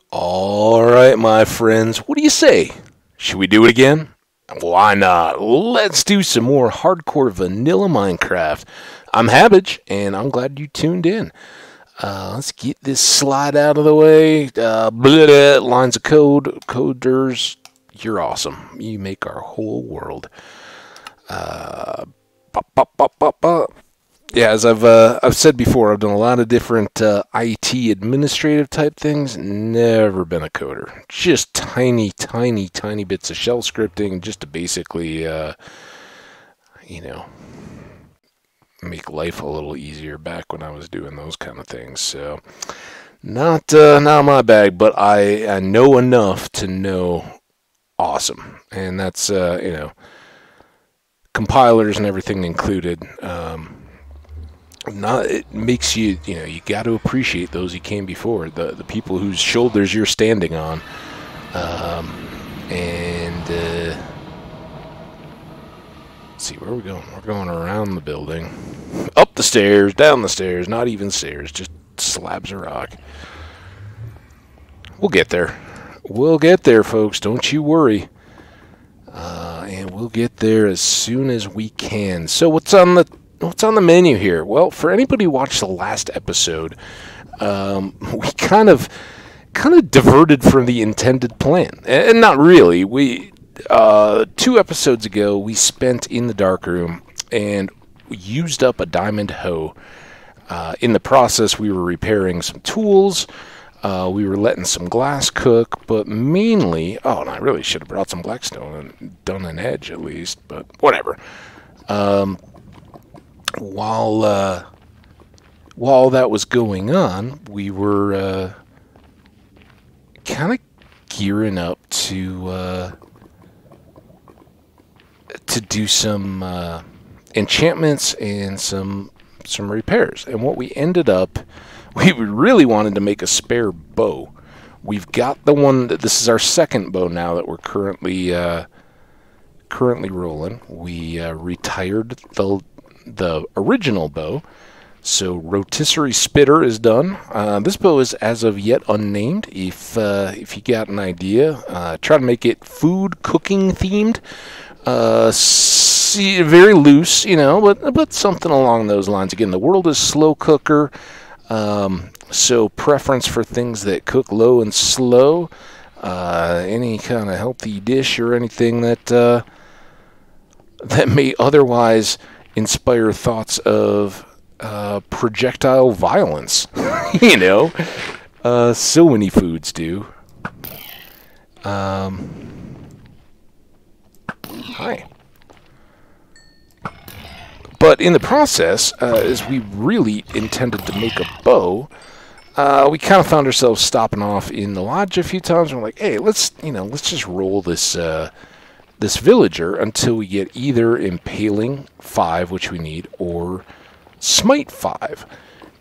All right, my friends, what do you say? Should we do it again? Why not? Let's do some more hardcore vanilla Minecraft. I'm Hambbage, and I'm glad you tuned in. Let's get this slide out of the way. Lines of code, coders, you're awesome. You make our whole world. Pop, pop, pop, pop, pop. Yeah, as I've said before, I've done a lot of different IT administrative type things. Never been a coder. Just tiny, tiny, tiny bits of shell scripting, just to basically, make life a little easier back when I was doing those kind of things. So, not my bag, but I know enough to know awesome, and that's compilers and everything included. It makes you you got to appreciate those who came before, the people whose shoulders you're standing on, let's see, where are we going? We're going around the building, up the stairs, down the stairs, not even stairs, just slabs of rock. We'll get there. We'll get there, folks. Don't you worry. And we'll get there as soon as we can. So what's on the menu here? Well, for anybody who watched the last episode, we kind of diverted from the intended plan, and not really. We 2 episodes ago we spent in the dark room and used up a diamond hoe. In the process, we were repairing some tools. We were letting some glass cook, but mainly, and I really should have brought some blackstone and done an edge at least, but whatever. While that was going on, we were kind of gearing up to do some enchantments and some repairs. And what we ended up, we really wanted to make a spare bow. We've got the one this is our second bow now that we're currently rolling. We retired the original bow, so rotisserie spitter is done. This bow is as of yet unnamed. If you got an idea, try to make it food cooking themed. Very loose, but something along those lines. Again, the world is slow cooker, so preference for things that cook low and slow. Any kind of healthy dish or anything that may otherwise inspire thoughts of projectile violence. So many foods do. Hi. But in the process, as we really intended to make a bow, we kind of found ourselves stopping off in the lodge a few times. We're like, hey, let's just roll this villager until we get either Impaling 5, which we need, or Smite 5.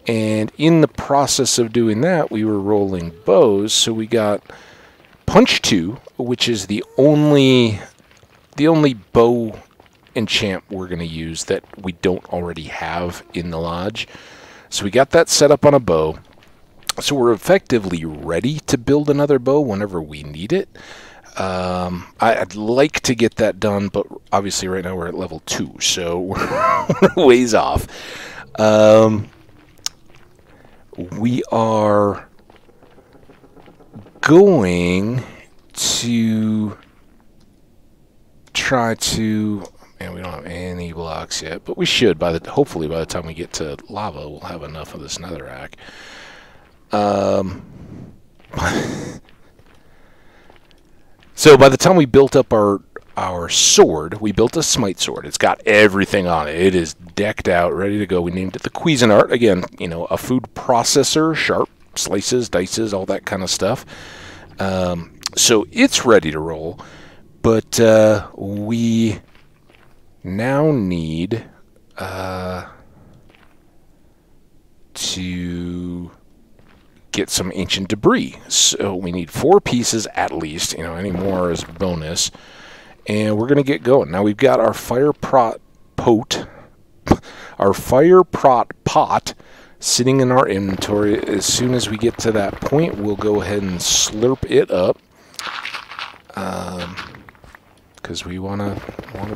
And in the process of doing that, we were rolling bows. So we got Punch 2, which is the only bow enchant we're going to use that we don't already have in the lodge. So we got that set up on a bow. So we're effectively ready to build another bow whenever we need it. I'd like to get that done, but obviously right now we're at level 2, so we're ways off. We are going to try to... Man, we don't have any blocks yet, but we should. Hopefully by the time we get to lava, we'll have enough of this netherrack. So by the time we built up our sword, we built a smite sword. It's got everything on it. It is decked out, ready to go. We named it the Cuisinart. Again, a food processor, sharp slices, dices, all that kind of stuff. So it's ready to roll, but we now need to get some ancient debris. So we need 4 pieces at least. Any more is bonus. And we're going to get going. Now we've got our fire prot pot sitting in our inventory. As soon as we get to that point, we'll go ahead and slurp it up, because we wanna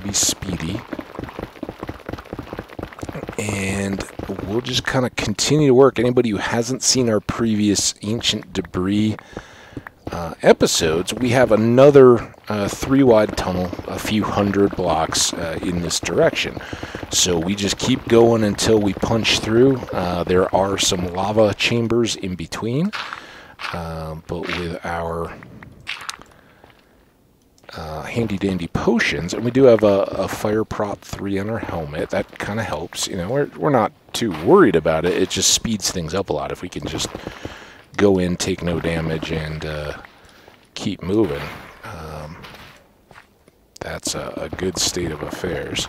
be speedy, and we'll just kind of continue to work. Anybody who hasn't seen our previous ancient debris episodes, we have another 3-wide tunnel, a few hundred blocks in this direction. So we just keep going until we punch through. There are some lava chambers in between, but with our handy dandy potions, and we do have a fire prop 3 on our helmet. That kind of helps. You know, we're not too worried about it. It just speeds things up a lot if we can just go in, take no damage, and keep moving. That's a good state of affairs.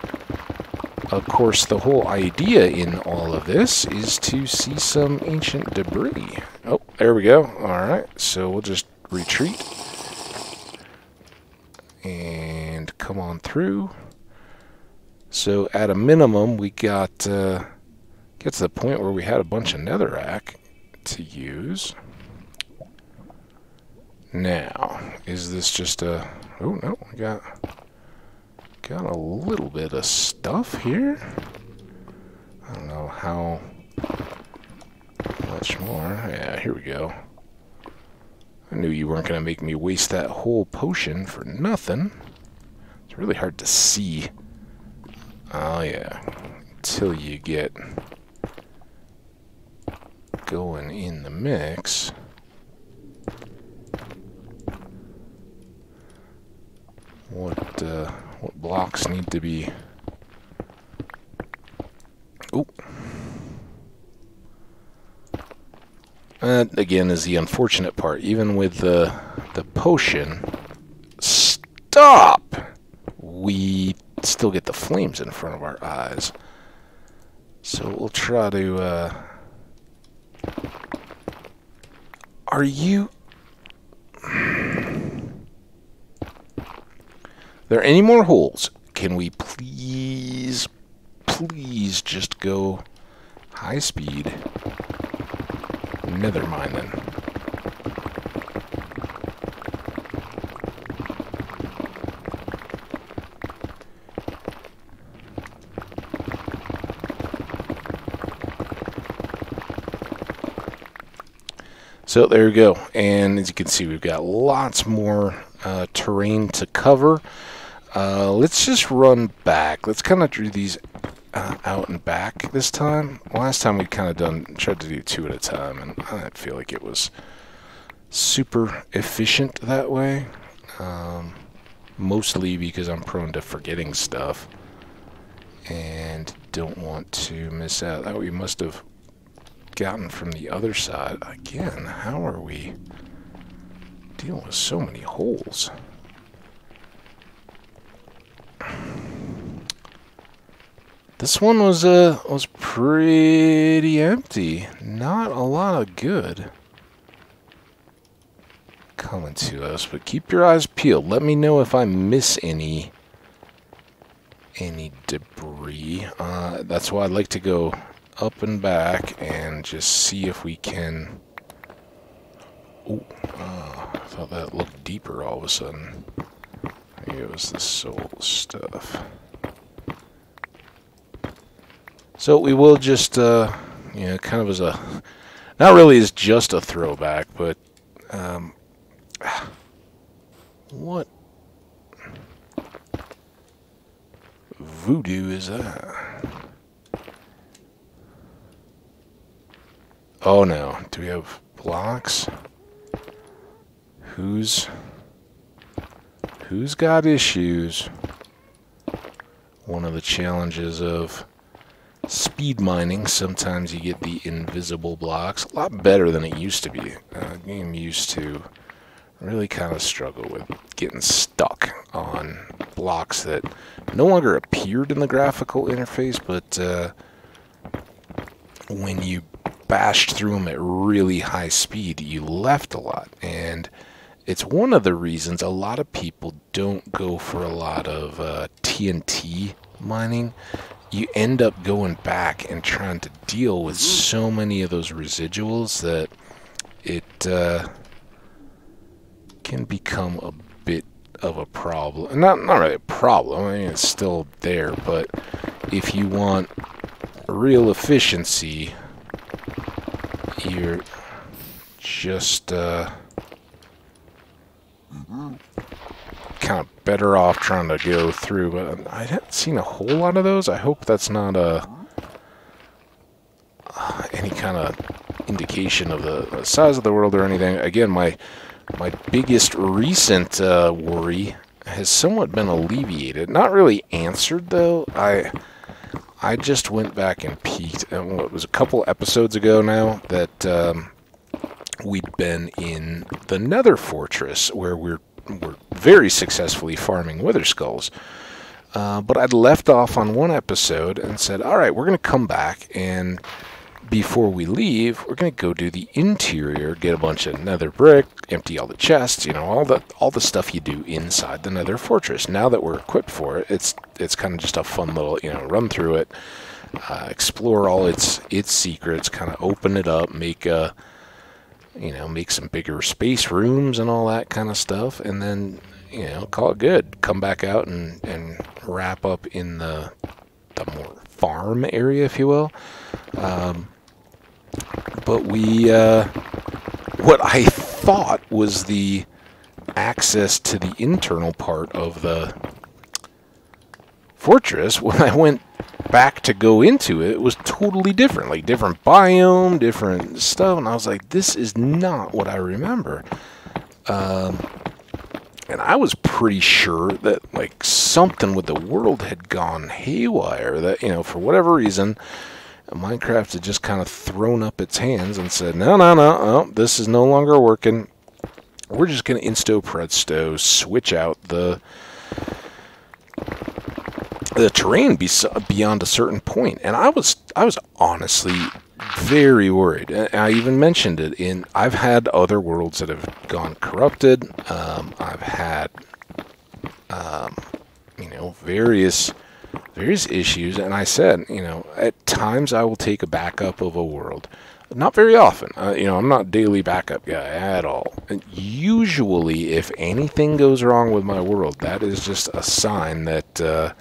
Of course, the whole idea in all of this is to see some ancient debris. Oh, there we go. Alright, so we'll just retreat and come on through. So at a minimum, we got get to the point where we had a bunch of netherrack to use. Now, is this just a... Oh, no, we got a little bit of stuff here. I don't know how much more. Yeah, here we go. I knew you weren't going to make me waste that whole potion for nothing. It's really hard to see. Oh, yeah. Until you get going in the mix. What blocks need to be... Ooh. That, again, is the unfortunate part. Even with the potion... Stop! We still get the flames in front of our eyes. So we'll try to... Are you... there any more holes? Can we please just go high speed? Nether mine then. So there we go, and as you can see, we've got lots more terrain to cover. Let's just run back. Let's kind of do these out and back this time. Last time we kind of tried to do 2 at a time, and I feel like it was super efficient that way. Mostly because I'm prone to forgetting stuff and don't want to miss out. That we must have gotten from the other side. Again, how are we dealing with so many holes? This one was pretty empty. Not a lot of good coming to us, but keep your eyes peeled. Let me know if I miss any debris. That's why I'd like to go up and back and just see if we can... Oh, I thought that looked deeper all of a sudden. Maybe it was the soul stuff. So we will just, you know, kind of as a... Not really as just a throwback, but... what voodoo is that? Oh no, do we have blocks? Who's got issues? One of the challenges of speed mining, sometimes you get the invisible blocks. A lot better than it used to be. Game used to really kind of struggle with getting stuck on blocks that no longer appeared in the graphical interface, but when you bashed through them at really high speed, you left a lot. And it's one of the reasons a lot of people don't go for a lot of TNT mining, you end up going back and trying to deal with so many of those residuals that it can become a bit of a problem. Not really a problem. I mean, it's still there, but if you want real efficiency, you're just kind of better off trying to go through. But I haven't seen a whole lot of those. I hope that's not any kind of indication of the size of the world or anything. Again, my biggest recent worry has somewhat been alleviated. Not really answered, though. I just went back and peeked. It was a couple episodes ago now that we'd been in the Nether Fortress, where we're very successfully farming Wither Skulls. But I'd left off on one episode and said, all right, we're going to come back, and before we leave, we're going to go do the interior, get a bunch of nether brick, empty all the chests, you know, all the stuff you do inside the Nether Fortress. Now that we're equipped for it, it's kind of just a fun little, you know, run through it, explore all its secrets, kind of open it up, make some bigger space rooms and all that kind of stuff, and then, you know, call it good. Come back out and wrap up in the more farm area, if you will. But what I thought was the access to the internal part of the fortress, when I went back to go into it, it was totally different. Like, different biome, different stuff, and I was like, this is not what I remember. And I was pretty sure that, like, something with the world had gone haywire, that, you know, for whatever reason, Minecraft had just kind of thrown up its hands and said, no, this is no longer working. We're just going to insto-presto switch out the terrain beyond a certain point. And I was honestly very worried. I even mentioned it I've had other worlds that have gone corrupted. I've had, you know, various issues, and I said, you know, at times I will take a backup of a world. Not very often. You know, I'm not a daily backup guy at all. And usually, if anything goes wrong with my world, that is just a sign that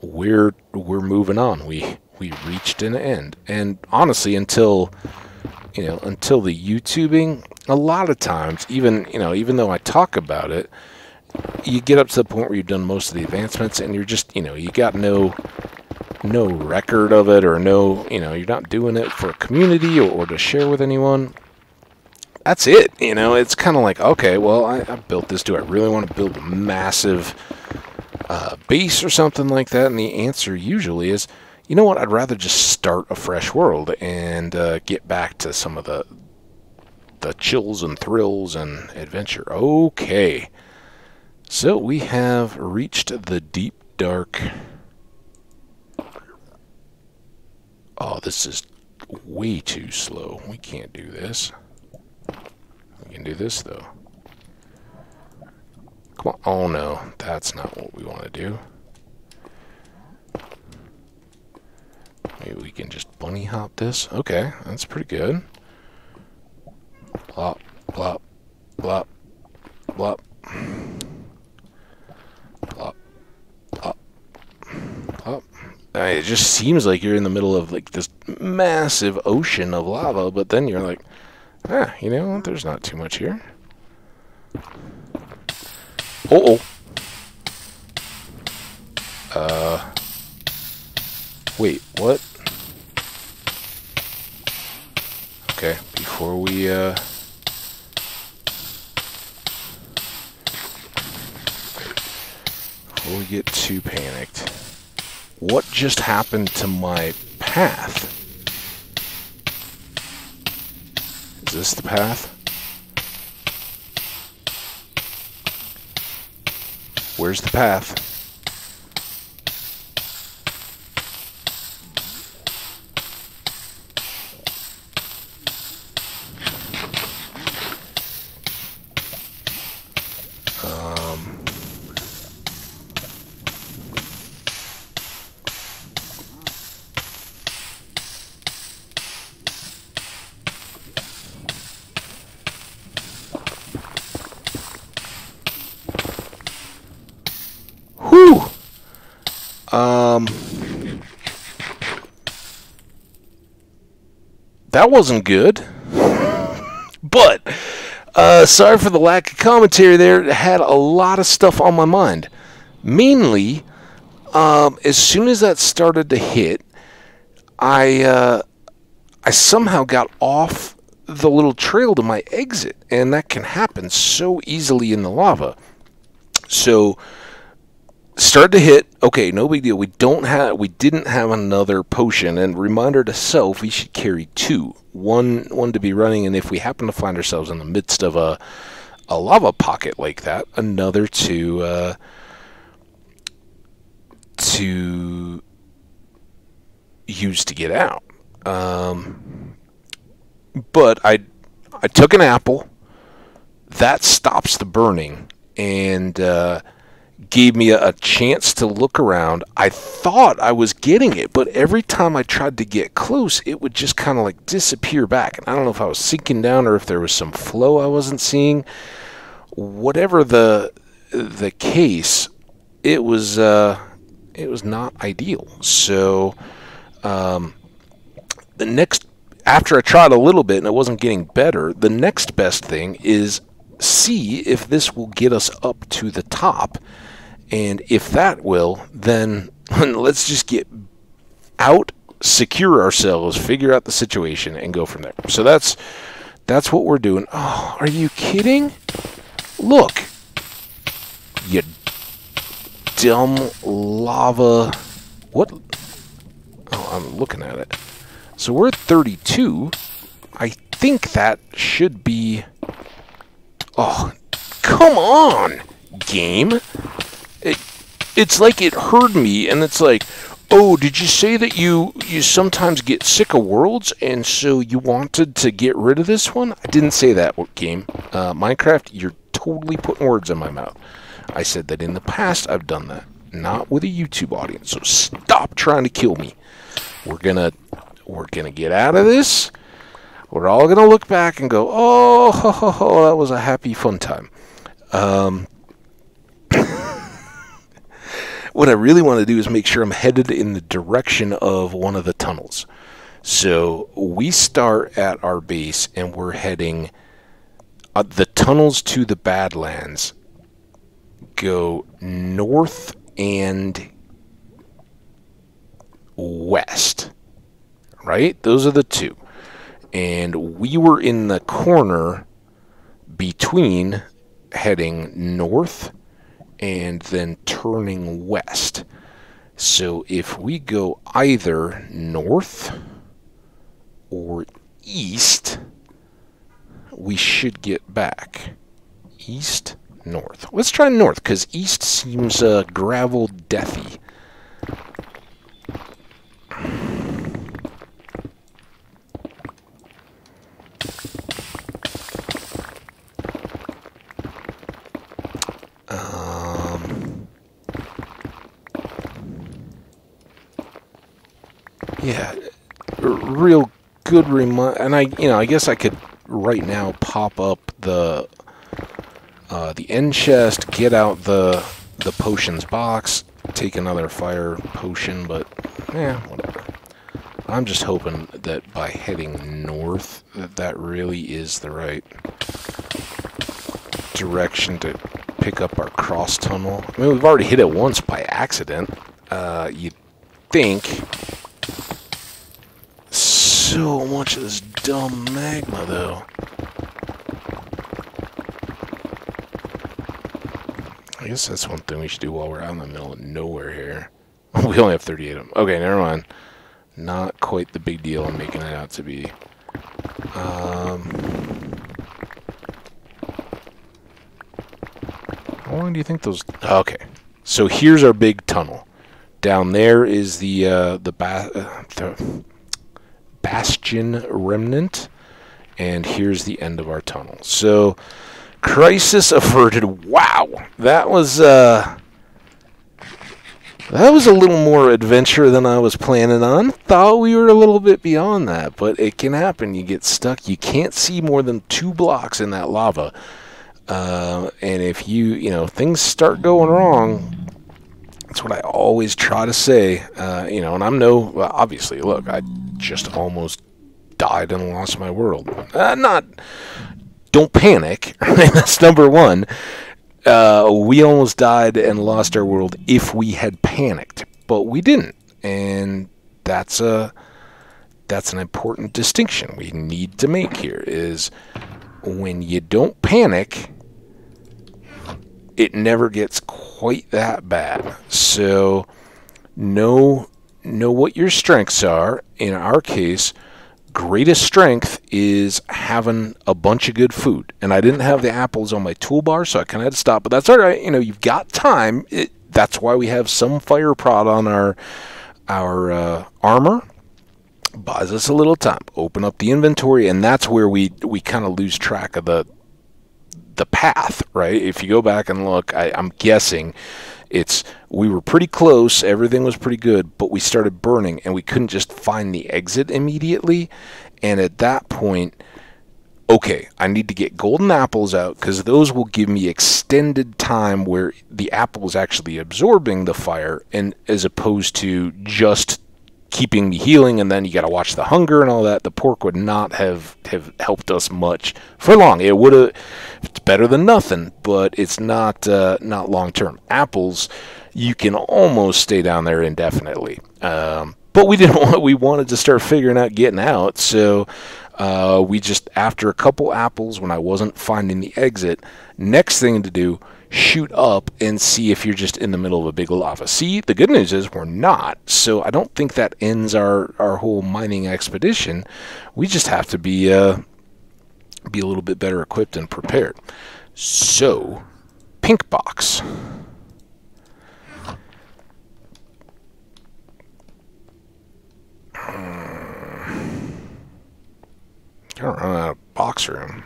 we're moving on. We reached an end. And honestly, until the YouTubing, a lot of times, even though I talk about it, you get up to the point where you've done most of the advancements, and you're just, you know, you got no record of it, or no, you know, you're not doing it for a community or to share with anyone. That's it. You know, it's kind of like, okay, well, I built this. Do I really want to build a massive base or something like that? And the answer usually is, you know what, I'd rather just start a fresh world and get back to some of the chills and thrills and adventure. Okay. So we have reached the deep, dark... Oh, this is way too slow. We can't do this. We can do this, though. Come on. Oh, no. That's not what we want to do. Maybe we can just bunny hop this. Okay, that's pretty good. Plop, plop, plop, plop. Plop, plop, plop. It just seems like you're in the middle of, like, this massive ocean of lava, but then you're like, you know, there's not too much here. Oh. Wait, what? Okay, before we get too panicked, what just happened to my path? Is this the path? Where's the path? That wasn't good. But, sorry for the lack of commentary there. It had a lot of stuff on my mind. Mainly, as soon as that started to hit, I somehow got off the little trail to my exit, and that can happen so easily in the lava. So, started to hit. Okay, no big deal. We didn't have another potion, and reminder to self, we should carry 2. One to be running, and if we happen to find ourselves in the midst of a lava pocket like that, another to use to get out. But I took an apple. That stops the burning, and gave me a chance to look around. I thought I was getting it, but every time I tried to get close, it would just kind of like disappear back. And I don't know if I was sinking down or if there was some flow I wasn't seeing. Whatever the case, it was not ideal. So the next, after I tried a little bit and it wasn't getting better, the next best thing is see if this will get us up to the top. And if that will, then let's just get out, secure ourselves, figure out the situation, and go from there. So that's what we're doing. Oh, are you kidding? Look. You dumb lava. What? Oh, I'm looking at it. So we're at 32. I think that should be... Oh, come on, game. It's like it heard me, and it's like, oh, did you say that you sometimes get sick of worlds, and so you wanted to get rid of this one? I didn't say that, game. Minecraft, you're totally putting words in my mouth. I said that in the past I've done that, not with a YouTube audience. So stop trying to kill me. We're gonna get out of this. We're all gonna look back and go, oh, that was a happy, fun time. What I really want to do is make sure I'm headed in the direction of one of the tunnels. So we start at our base and we're heading... the tunnels to the Badlands go north and west. Right? Those are the two. And we were in the corner between heading north and then turning west. So if we go either north or east, we should get back. East, north. Let's try north, because east seems gravel deathy. Yeah, real good and I guess I could right now pop up the end chest, get out the potions box, take another fire potion, but yeah, whatever. I'm just hoping that by heading north, that really is the right direction to pick up our cross tunnel. I mean, we've already hit it once by accident. You'd think. So much of this dumb magma, though. I guess that's one thing we should do while we're out in the middle of nowhere here. We only have 38 of them. Okay, never mind. Not quite the big deal I'm making it out to be. How long do you think those... Okay. So here's our big tunnel. Down there is the Bastion Remnant, and here's the end of our tunnel. So, crisis averted. Wow, that was a little more adventure than I was planning on. Thought we were a little bit beyond that, but it can happen. You get stuck. You can't see more than 2 blocks in that lava, and if you know things start going wrong, That's what I always try to say, you know, and I'm well, obviously, look, I just almost died and lost my world. Don't panic. That's number one. We almost died and lost our world if we had panicked, but we didn't, and that's an important distinction we need to make here. Is when you don't panic, it never gets quite that bad. So know what your strengths are. In our case, greatest strength is having a bunch of good food. And I didn't have the apples on my toolbar, so I kind of had to stop. But that's all right. You know, you've got time. That's why we have some fire prod on our armor. Buys us a little time. Open up the inventory, and that's where we kind of lose track of the path, right? If you go back and look, I'm guessing we were pretty close, everything was pretty good, but we started burning and we couldn't just find the exit immediately. And at that point, okay, I need to get golden apples out, because those will give me extended time where the apple is actually absorbing the fire, and as opposed to just keeping me healing, and then you got to watch the hunger and all that. The pork would not have helped us much for long. It would have. It's better than nothing, but it's not long term. Apples, you can almost stay down there indefinitely. But we didn't we wanted to start figuring out getting out, so we just, after a couple apples, when I wasn't finding the exit, next thing to do, shoot up and see if you're just in the middle of a big lava. See, the good news is we're not, so I don't think that ends our whole mining expedition. We just have to be a little bit better equipped and prepared. So, pink box. Gotta run out of box room.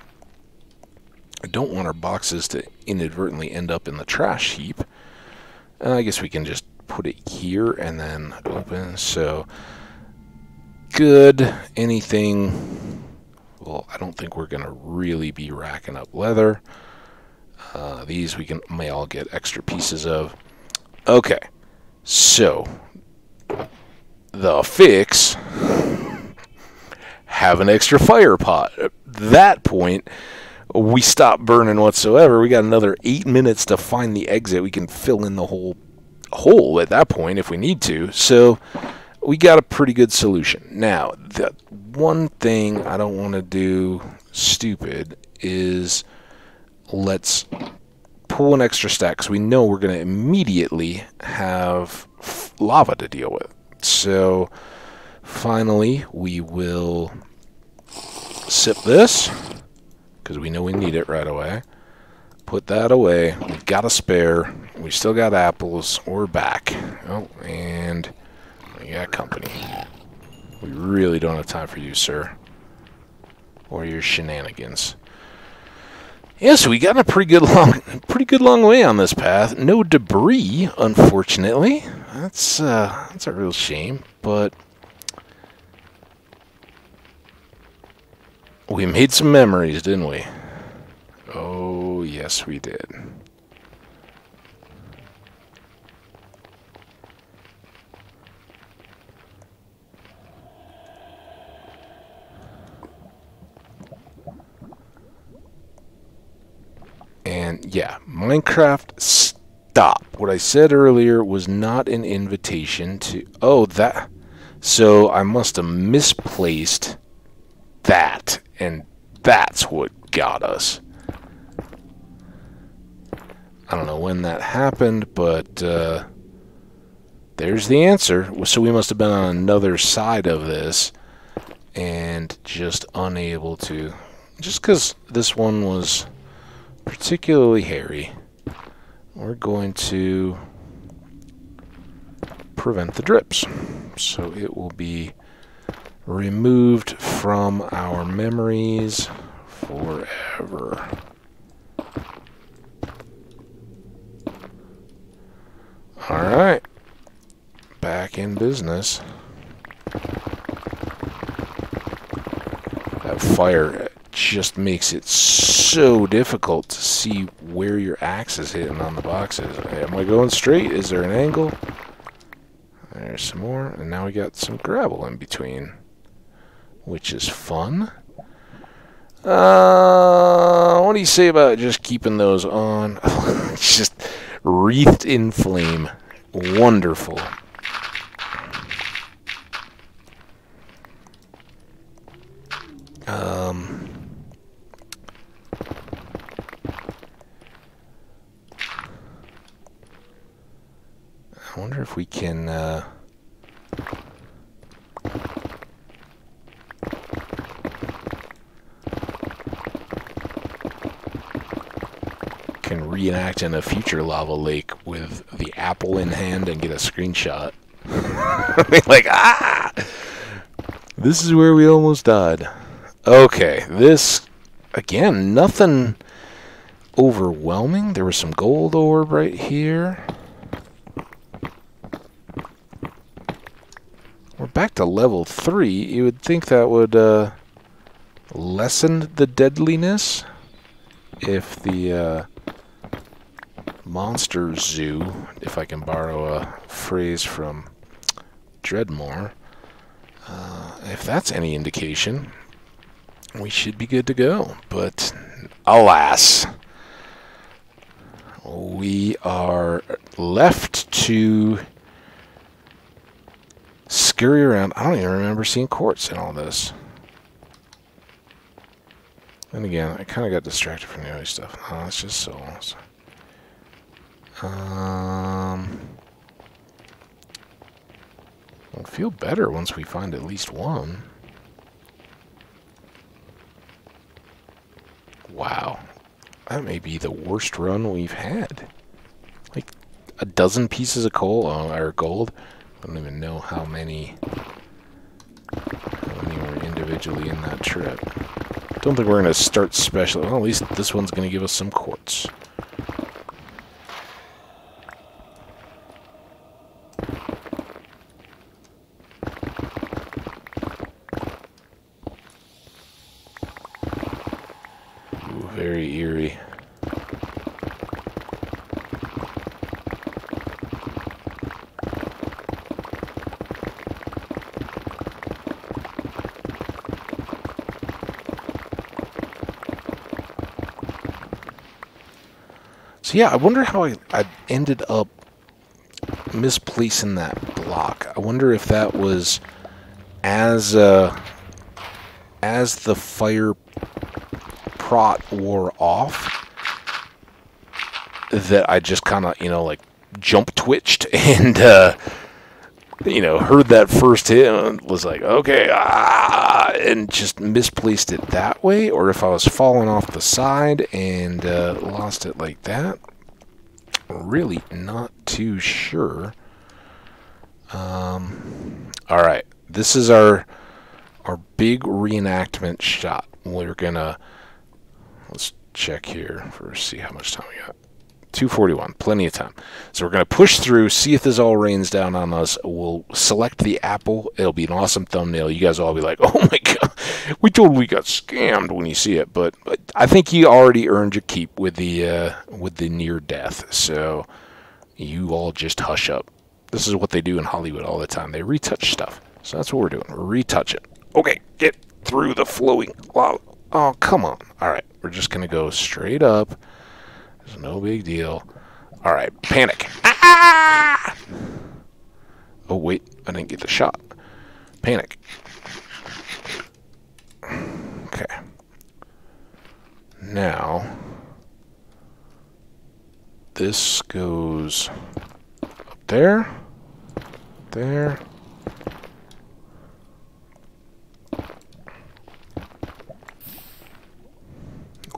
I don't want our boxes to inadvertently end up in the trash heap. I guess we can just put it here and then open. So, good. Anything. Well, I don't think we're going to really be racking up leather. These we may all get extra pieces of. Okay. So, the fix. Have an extra fire pot. At that point, we stop burning whatsoever. We got another 8 minutes to find the exit. We can fill in the whole hole at that point if we need to. So we got a pretty good solution. Now, the one thing I don't want to do stupid is let's pull an extra stack, because we know we're going to immediately have lava to deal with. So finally, we will sip this, because we know we need it right away. Put that away. We've got a spare. We still got apples. We're back. Oh, and we got company. We really don't have time for you, sir, or your shenanigans. Yeah, so we got a pretty good long way on this path. No debris, unfortunately. That's a real shame, but we made some memories, didn't we? Oh, yes, we did. And yeah, Minecraft, stop. What I said earlier was not an invitation to... Oh, that... So I must have misplaced that, and that's what got us. I don't know when that happened, but there's the answer. So we must have been on another side of this and just unable to... Just because this one was particularly hairy, we're going to prevent the drips. So it will be removed from our memories forever. Alright, back in business. That fire just makes it so difficult to see where your axe is hitting on the boxes. Am I going straight? Is there an angle? There's some more, and now we got some gravel in between, which is fun. What do you say about just keeping those on? Just wreathed in flame. Wonderful. I wonder if we can reenact in a future lava lake with the apple in hand and get a screenshot. Like, ah! This is where we almost died. Okay, this, again, nothing overwhelming. There was some gold orb right here. We're back to level 3. You would think that would lessen the deadliness if the monster zoo, if I can borrow a phrase from Dreadmore, if that's any indication, we should be good to go. But alas, we are left to scurry around. I don't even remember seeing quartz in all this. And again, I kind of got distracted from the other stuff. Oh, it's just so awesome. We'll feel better once we find at least one. Wow. That may be the worst run we've had. Like a dozen pieces of coal, or gold. I don't even know how many were individually in that trip. Don't think we're going to start special. Well, at least this one's going to give us some quartz. Ooh, very eerie. So yeah, I wonder how I ended up misplacing that block. I wonder if that was as the fire prot wore off, that I just kind of, like jump twitched and, heard that first hit and was like, okay, and just misplaced it that way, or if I was falling off the side and lost it like that. Really not too sure. Alright, this is our big reenactment shot. We're gonna, let's check here first, see how much time we got. 2:41, plenty of time. So we're going to push through, see if this all rains down on us. We'll select the apple. It'll be an awesome thumbnail. You guys will all be like, oh my god, we totally got scammed when you see it. But I think you already earned your keep with the near death. So you all just hush up. This is what they do in Hollywood all the time. They retouch stuff. So that's what we're doing. Retouch it. Okay, get through the flowing lava. Oh, come on. All right, we're just going to go straight up. It's no big deal. Alright, panic. Ah! Oh, wait. I didn't get the shot. Panic. Okay. Now, this goes up there. There.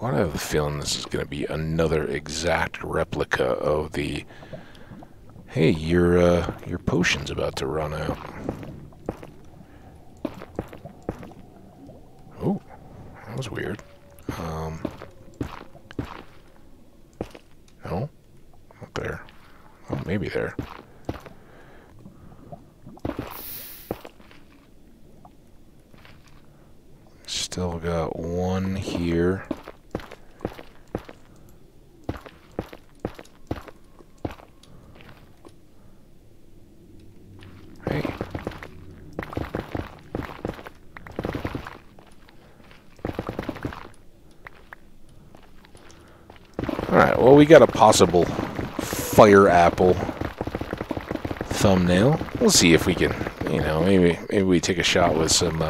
I have a feeling this is going to be another exact replica of the, hey, your potion's about to run out. Oh, that was weird. No, not there. Oh, maybe there. Still got one here. Hey. Alright, well, we got a possible fire apple thumbnail. We'll see if we can, you know, maybe we take a shot with some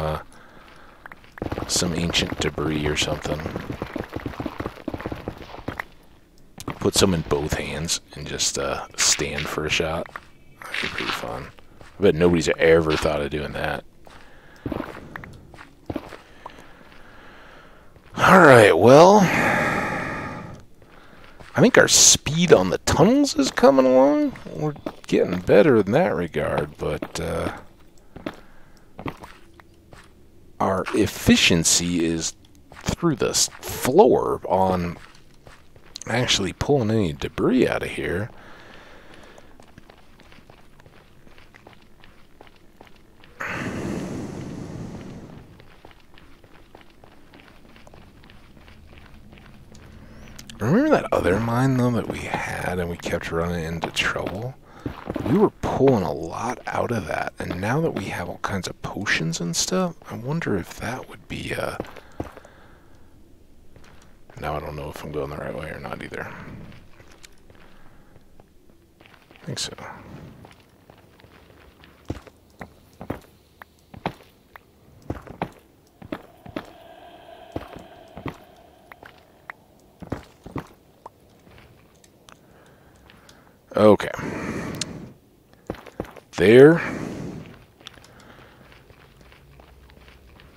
ancient debris or something. Put some in both hands and just stand for a shot. That'd be pretty fun. I bet nobody's ever thought of doing that. Alright, well, I think our speed on the tunnels is coming along. We're getting better in that regard, but our efficiency is through the floor on actually pulling any debris out of here. Remember that other mine, though, that we had and we kept running into trouble? We were pulling a lot out of that, and now that we have all kinds of potions and stuff, I wonder if that would be, Now I don't know if I'm going the right way or not either. I think so. Okay. There.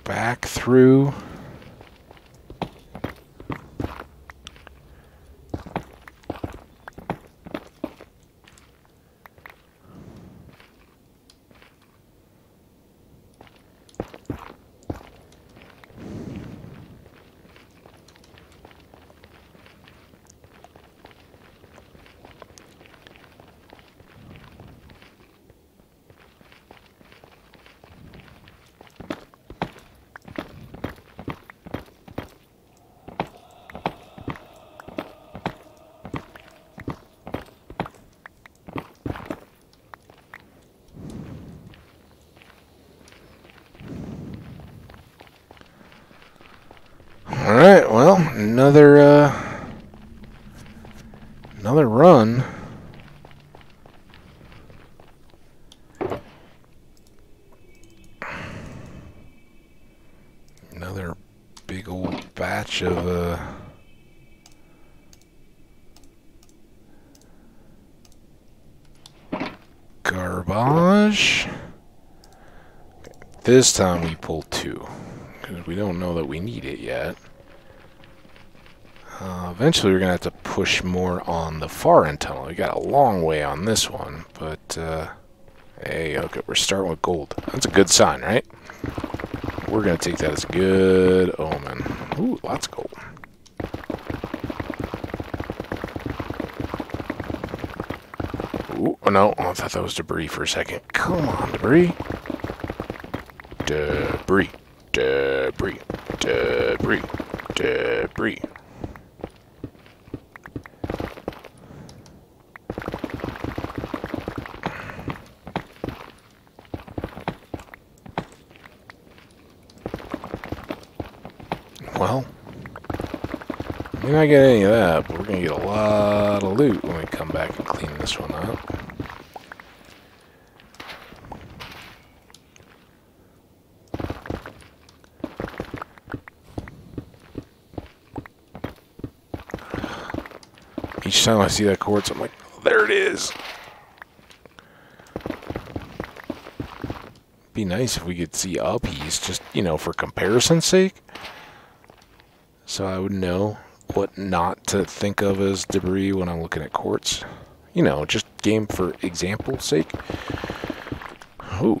Back through. Alright, well, another run. Another big old batch of garbage. This time we pull 2, because we don't know that we need it yet. Eventually we're going to have to push more on the far end tunnel. We got a long way on this one, but hey, okay, we're starting with gold. That's a good sign, right? We're going to take that as a good omen. Ooh, lots of gold. Ooh, oh no, I thought that was debris for a second. Come on, debris. Debris. Debris. Debris. Debris. Well, we may not get any of that, but we're going to get a lot of loot when we come back and clean this one up. Each time I see that quartz, I'm like, oh, there it is. Be nice if we could see a piece, just, you know, for comparison's sake. So I would know what not to think of as debris when I'm looking at quartz. You know, just game for example's sake. Ooh.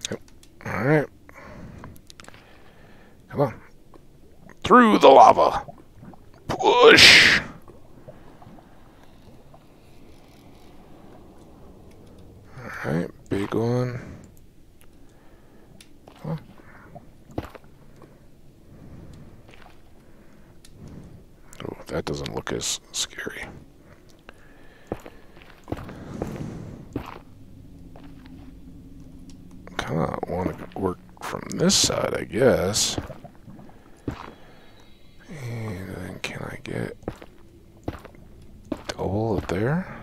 Yep. Alright. Come on. Through the lava. Push. Alright, big one. That doesn't look as scary. Kind of want to work from this side, I guess. And then can I get double up there?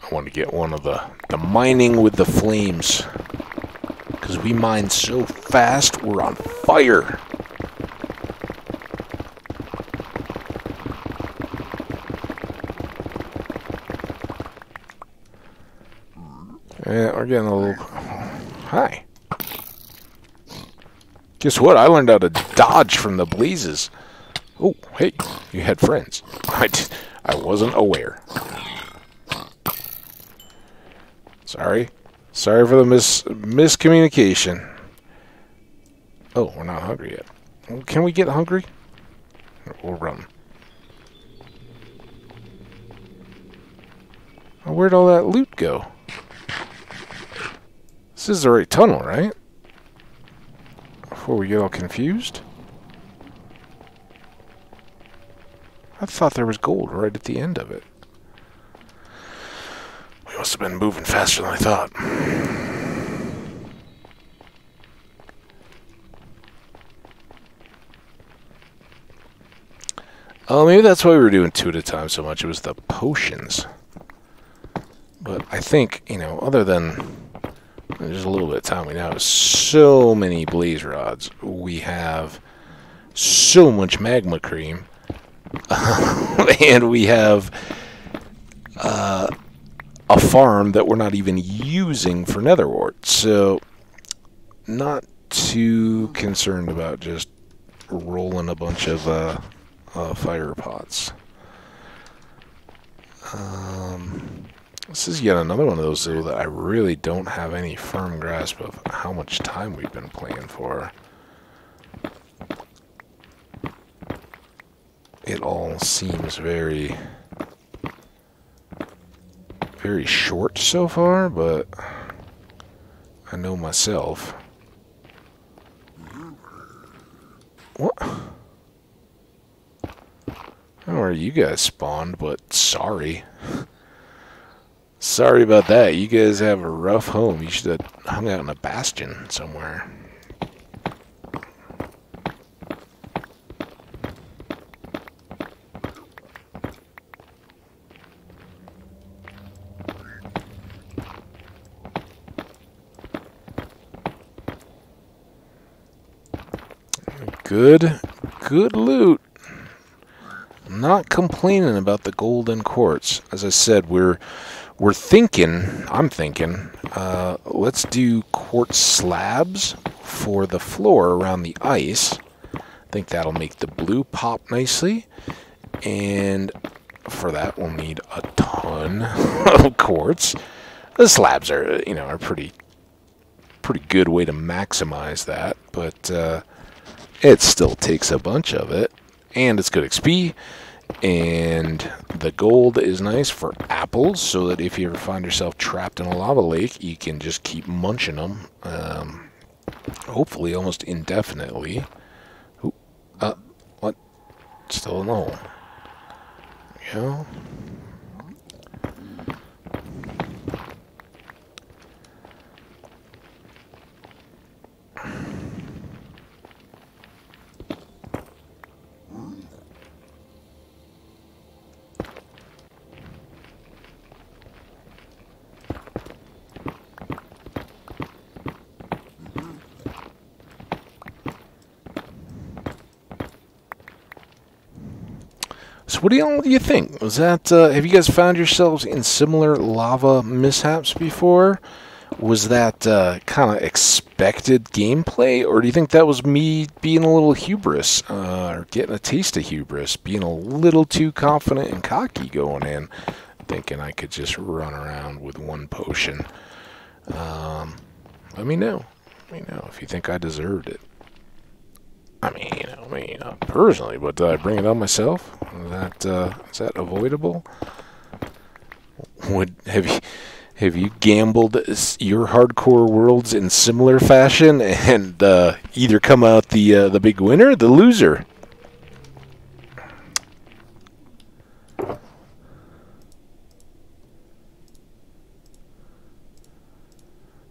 I want to get one of the mining with the flames, because we mine so fast we're on fire. Yeah, we're getting a little... Hi. Guess what? I learned how to dodge from the blazes. Oh, hey, you had friends. I wasn't aware. Sorry. Sorry for the miscommunication. Oh, we're not hungry yet. Well, can we get hungry? We'll run. Oh, where'd all that loot go? This is the right tunnel, right? Before we get all confused. I thought there was gold right at the end of it. We must have been moving faster than I thought. Oh, maybe that's why we were doing 2 at a time so much. It was the potions. But I think, you know, other than just a little bit of time, we now have so many blaze rods. We have so much magma cream. And we have a farm that we're not even using for nether wart. So, not too concerned about just rolling a bunch of fire pots. This is yet another one of those, though, that I really don't have any firm grasp of how much time we've been playing for. It all seems very, very short so far, but I know myself. What? I don't know where you guys spawned, but sorry. Sorry about that. You guys have a rough home. You should have hung out in a bastion somewhere. Good loot. I'm not complaining about the golden quartz. As I said, I'm thinking, let's do quartz slabs for the floor around the ice. I think that'll make the blue pop nicely. And for that, we'll need a ton of quartz. The slabs are, you know, are pretty good way to maximize that, but it still takes a bunch of it, and it's good XP. And the gold is nice for apples, so that if you ever find yourself trapped in a lava lake, you can just keep munching them, hopefully almost indefinitely. Ooh, what? Still in the hole. There we go. So what do you think? Was that, have you guys found yourselves in similar lava mishaps before? Was that kind of expected gameplay? Or do you think that was me being a little hubris, or getting a taste of hubris, being a little too confident and cocky going in, thinking I could just run around with one potion? Let me know. Let me know if you think I deserved it. I mean, not personally, but did I bring it on myself? Is that avoidable? Have you gambled your hardcore worlds in similar fashion and either come out the big winner or the loser?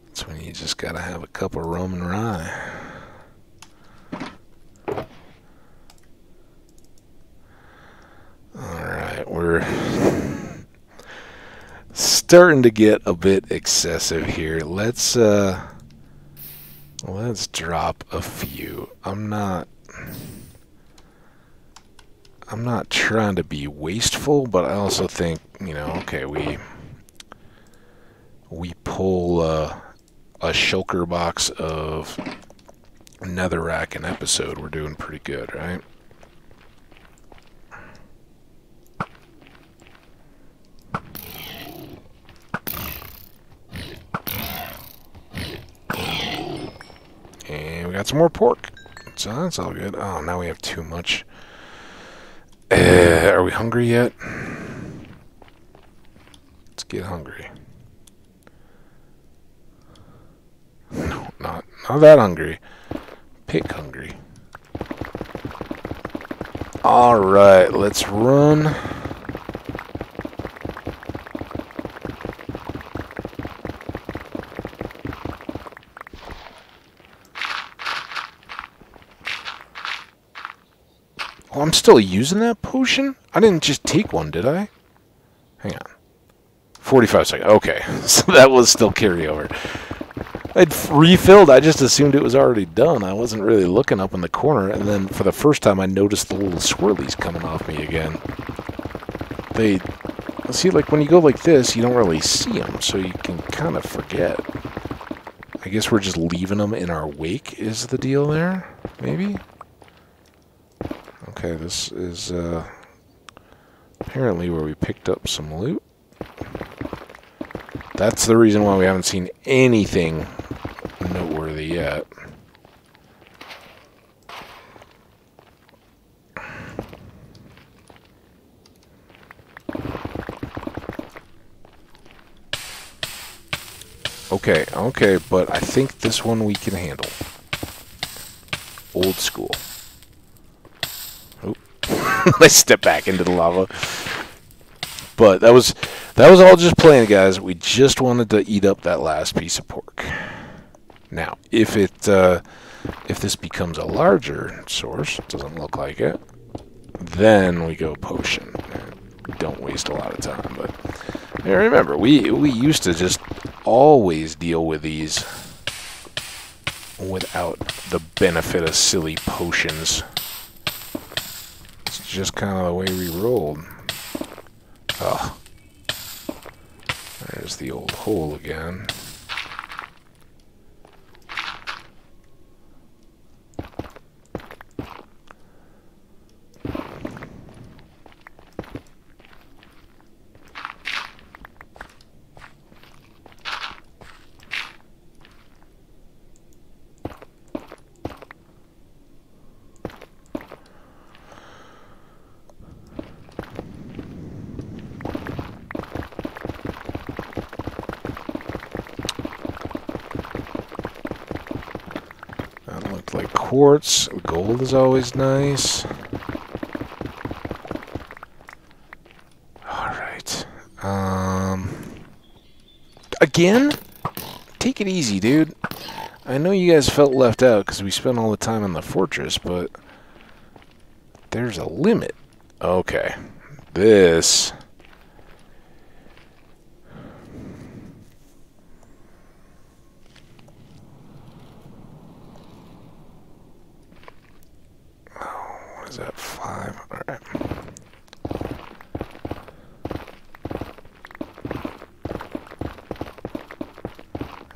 That's when you just gotta have a cup of rum and rye. Alright, we're starting to get a bit excessive here. Let's drop a few. I'm not trying to be wasteful, but I also think, okay, we pull a shulker box of netherrack an episode. We're doing pretty good, right? And we got some more pork. So that's all good. Oh, now we have too much. Are we hungry yet? Let's get hungry. No, not that hungry. Pig hungry. Alright, let's run. Oh, I'm still using that potion? I didn't just take one, did I? Hang on. 45 seconds. Okay, so that was still carryover. I'd refilled. I just assumed it was already done. I wasn't really looking up in the corner, and then for the first time I noticed the little swirlies coming off me again. They... See, like, when you go like this, you don't really see them, so you can kind of forget. I guess we're just leaving them in our wake is the deal there? Maybe? Okay, this is apparently where we picked up some loot. That's the reason why we haven't seen anything noteworthy yet. Okay, but I think this one we can handle. Old school. I stepped back into the lava. But that was all just playing, guys. We just wanted to eat up that last piece of pork. Now, if this becomes a larger source, it doesn't look like it, then we go potion. Don't waste a lot of time. But yeah, remember, we used to just always deal with these without the benefit of silly potions. It's just kind of the way we rolled. Oh. There's the old hole again. Like quartz, gold is always nice. Alright. Again? Take it easy, dude. I know you guys felt left out because we spent all the time in the fortress, but there's a limit. Okay. This... Is that 5? Alright.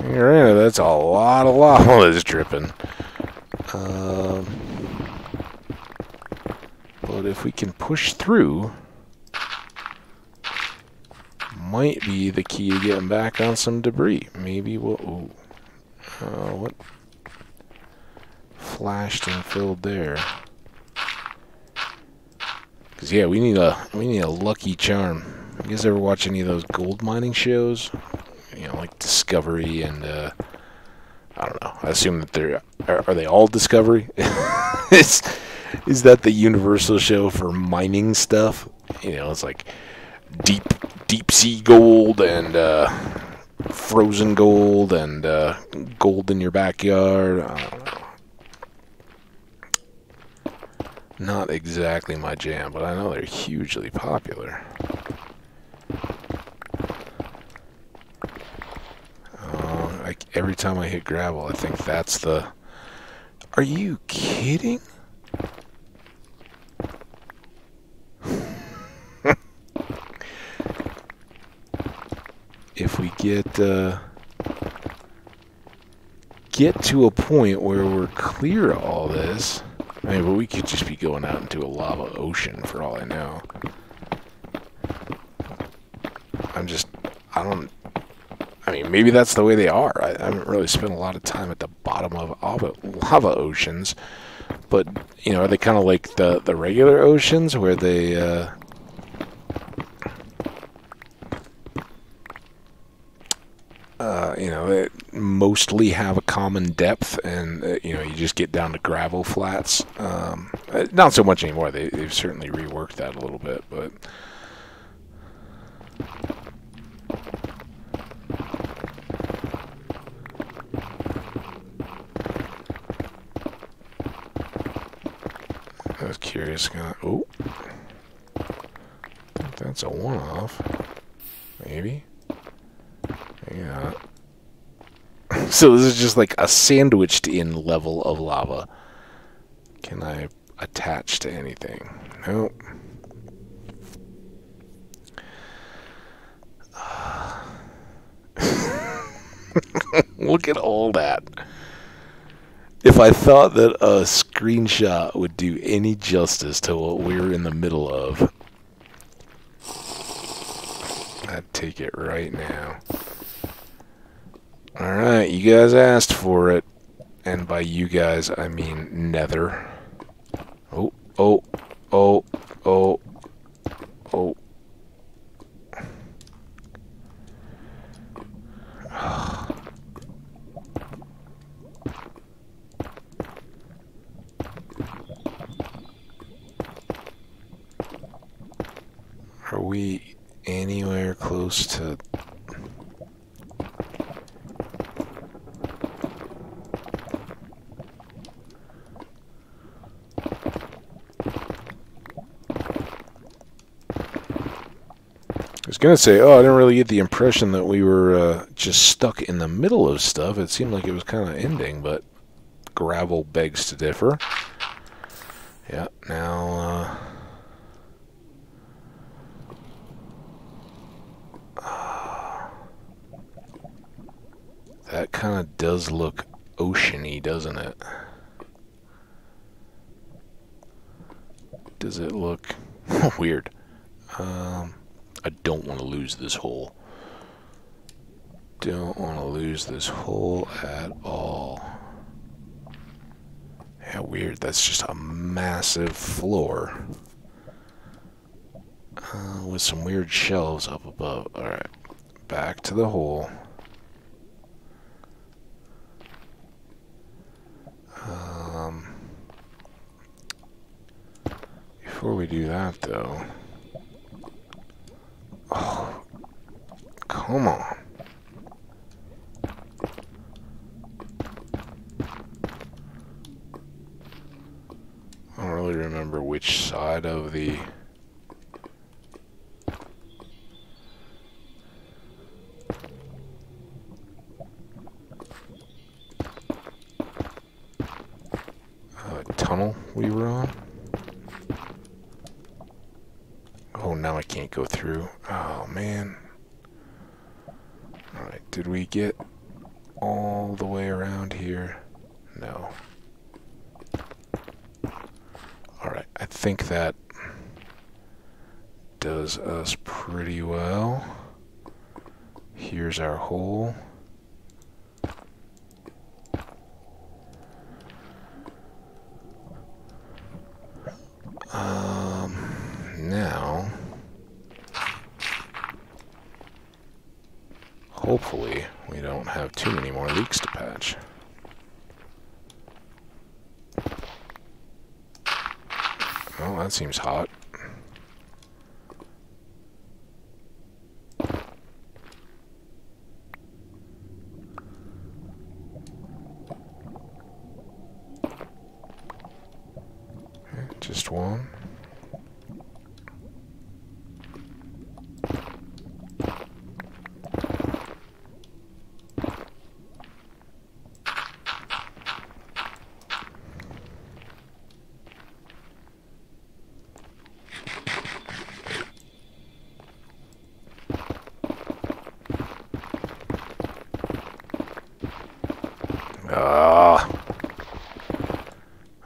You're in it. That's a lot of lava that's dripping. But if we can push through, might be the key to getting back on some debris. Maybe we'll... Ooh. What? flashed and filled there. Cause yeah, we need a lucky charm. You guys ever watch any of those gold mining shows? You know, like Discovery and I don't know. I assume that are they all Discovery? Is that the universal show for mining stuff? You know, it's like deep sea gold and frozen gold and gold in your backyard. I don't know. Not exactly my jam, but I know they're hugely popular. Every time I hit gravel, I think that's the... Are you kidding? If we get to a point where we're clear of all this... I mean, but we could just be going out into a lava ocean for all I know. I mean, maybe that's the way they are. I haven't really spent a lot of time at the bottom of lava oceans. But, you know, are they kind of like the regular oceans where they... you know, they mostly have a common depth, and you know, you just get down to gravel flats. Not so much anymore. They've certainly reworked that a little bit, but I was curious. Oh, I think that's a one-off. Maybe. Maybe not. So this is just like a sandwiched-in level of lava. Can I attach to anything? Nope. Look at all that. If I thought that a screenshot would do any justice to what we're in the middle of, I'd take it right now. Alright, you guys asked for it. And by you guys, I mean Nether. Oh, oh, oh, oh, oh. Are we anywhere close to... I was going to say, I didn't really get the impression that we were just stuck in the middle of stuff. It seemed like it was kind of ending, but gravel begs to differ. Yeah, now... that kind of does look oceany, doesn't it? Does it look weird? I don't want to lose this hole. Don't want to lose this hole at all. Yeah, weird. That's just a massive floor. With some weird shelves up above. Alright, back to the hole. Before we do that, though... Oh, come on. I don't really remember which side of the... tunnel we were on. Oh, now I can't go through. Oh, man. Alright, did we get all the way around here? No. Alright, I think that does us pretty well. Here's our hole. hopefully we don't have too many more leaks to patch. Oh, that seems hot. Okay, just one.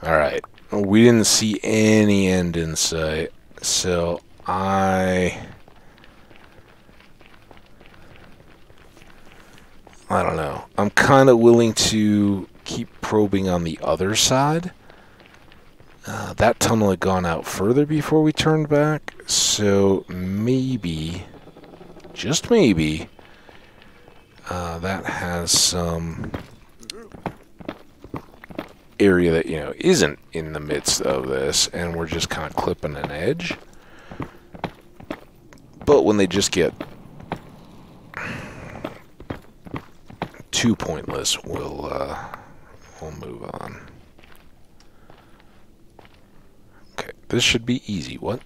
Alright. We didn't see any end in sight, so I don't know. I'm kind of willing to keep probing on the other side. That tunnel had gone out further before we turned back, so maybe, just maybe, that has some area that, you know, isn't in the midst of this, and we're just kind of clipping an edge. But when they just get too pointless, we'll move on. Okay, this should be easy. What?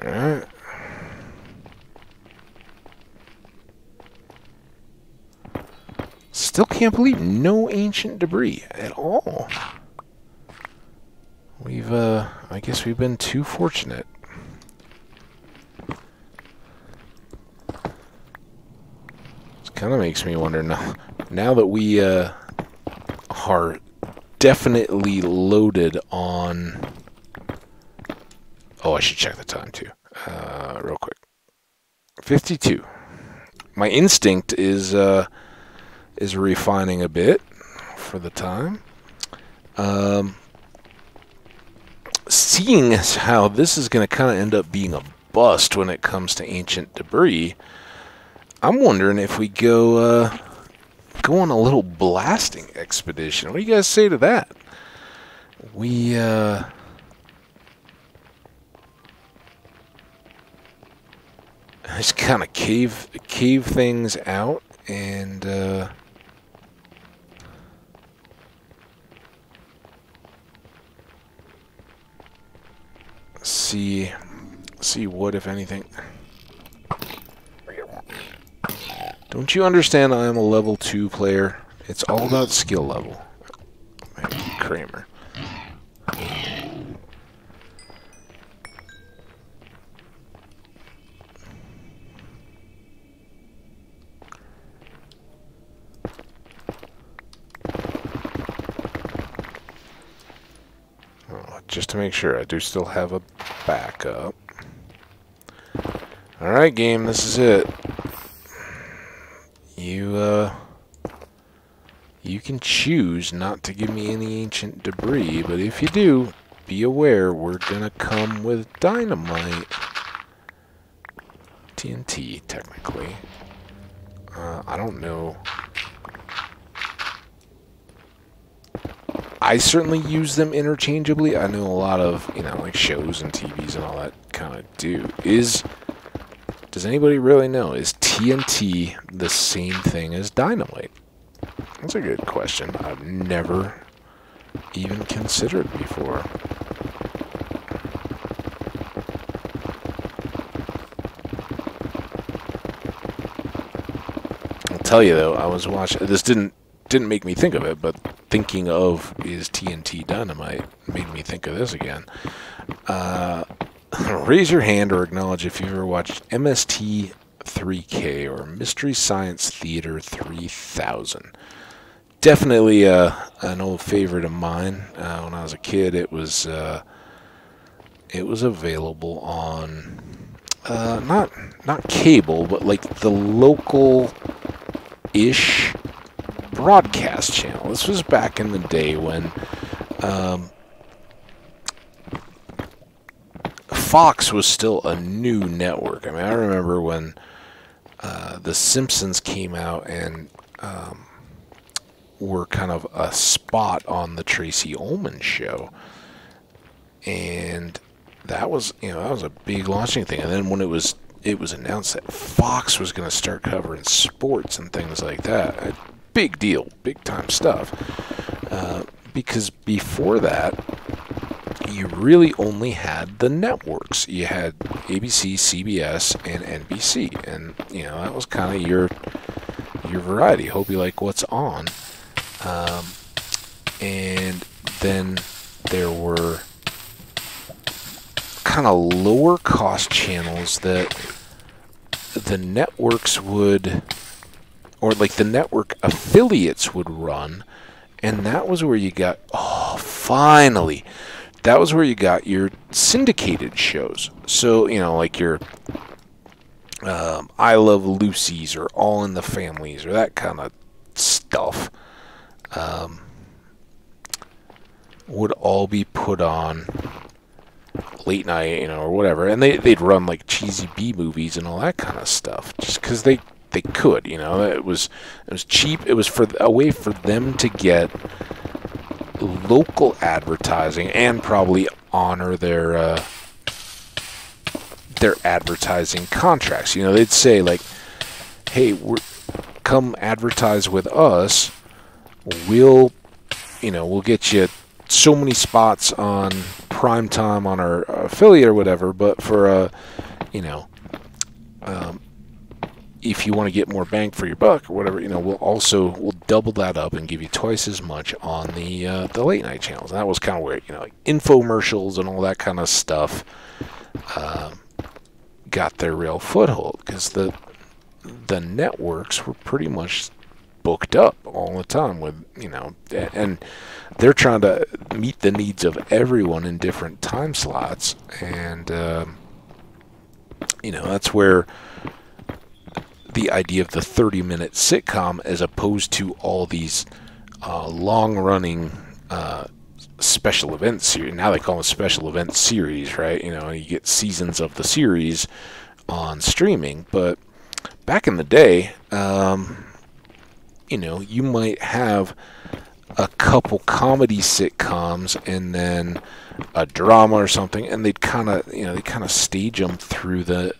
Alright. Still can't believe no ancient debris at all. We've, I guess we've been too fortunate. This kind of makes me wonder now that we, are definitely loaded on... Oh, I should check the time too, real quick. 52. My instinct is refining a bit for the time. Seeing as how this is going to kind of end up being a bust when it comes to ancient debris, I'm wondering if we go on a little blasting expedition. What do you guys say to that? We just kind of cave things out and see what, if anything. Don't you understand I am a level 2 player? It's all about skill level. Man, Kramer. Just to make sure, I do still have a backup. Alright, game, this is it. You can choose not to give me any ancient debris, but if you do, be aware we're gonna come with dynamite. TNT, technically. I don't know. I certainly use them interchangeably. I know a lot of, you know, like shows and TVs and all that kind of do. Does anybody really know? Is TNT the same thing as dynamite? That's a good question. I've never even considered before. I'll tell you though, I was watching. This didn't make me think of it, but thinking of is TNT dynamite made me think of this again. Raise your hand or acknowledge if you've ever watched MST3K or Mystery Science Theater 3000. Definitely an old favorite of mine. When I was a kid, it was available on not cable, but like the local-ish broadcast channel. This was back in the day when Fox was still a new network. I mean, I remember when The Simpsons came out and were kind of a spot on the Tracy Ullman show, and that was, that was a big launching thing. And then when it was announced that Fox was going to start covering sports and things like that, a big deal, big time stuff. Because before that, you really only had the networks. You had ABC, CBS, and NBC, and that was kind of your variety. Hope you like what's on. And then there were kind of lower cost channels that the networks would, or like the network affiliates would run, and that was where you got, finally, that was where you got your syndicated shows. So, like your I Love Lucy's or All in the Families or that kind of stuff would all be put on late night, or whatever. And they'd run like cheesy B movies and all that kind of stuff just because they could, It was cheap. It was a way for them to get local advertising and probably honor their advertising contracts. They'd say like, "Hey, come advertise with us. We'll get you so many spots on prime time on our affiliate or whatever. But for if you want to get more bang for your buck or whatever, we'll double that up and give you twice as much on the late night channels." And that was kind of where like infomercials and all that kind of stuff got their real foothold, because the networks were pretty much booked up all the time with and they're trying to meet the needs of everyone in different time slots, and that's where the idea of the 30-minute sitcom, as opposed to all these long-running special event series. Now they call them special event series, right? You get seasons of the series on streaming. But back in the day, you might have a couple comedy sitcoms and then a drama or something, and they'd kind of stage them through the